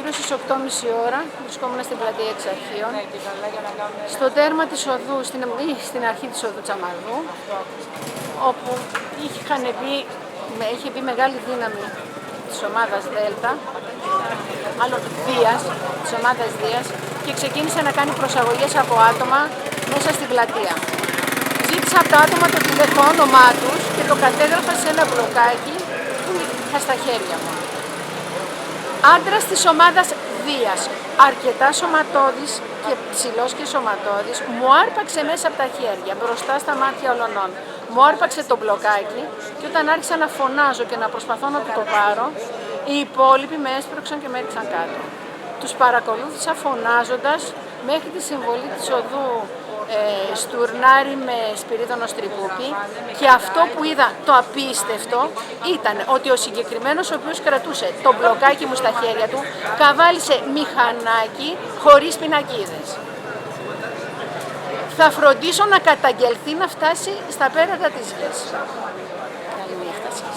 γύρω στις 8.30 ώρα, βρισκόμουν στην πλατεία Εξαρχείων, στο τέρμα της οδού, στην αρχή της οδού Τσαμαδού, όπου είχε μπει μεγάλη δύναμη της ομάδας Δέλτα, μάλλον Δίας, της ομάδας Δίας, και ξεκίνησε να κάνει προσαγωγές από άτομα μέσα στην πλατεία. Ζήτησα από τα άτομα το τηλεφώνωμά τους και το κατέγραφα σε ένα μπλοκάκι που είχα στα χέρια μου. Άντρας της ομάδας Δίας, αρκετά σωματώδης και ψηλός και σωματώδης, μου άρπαξε μέσα από τα χέρια, μπροστά στα μάτια όλων. Μου άρπαξε το μπλοκάκι και όταν άρχισα να φωνάζω και να προσπαθώ να το πάρω, οι υπόλοιποι με έσπρωξαν και με έριξαν κάτω. Τους παρακολούθησα φωνάζοντας μέχρι τη συμβολή της οδού Στουρνάρη με Σπυρίδωνο Στριπούπη, και αυτό που είδα το απίστευτο ήταν ότι ο συγκεκριμένος ο οποίος κρατούσε το μπλοκάκι μου στα χέρια του καβάλισε μηχανάκι χωρίς πινακίδες. Θα φροντίσω να καταγγελθεί, να φτάσει στα πέρατα της γης. Καλή νύχτα σας.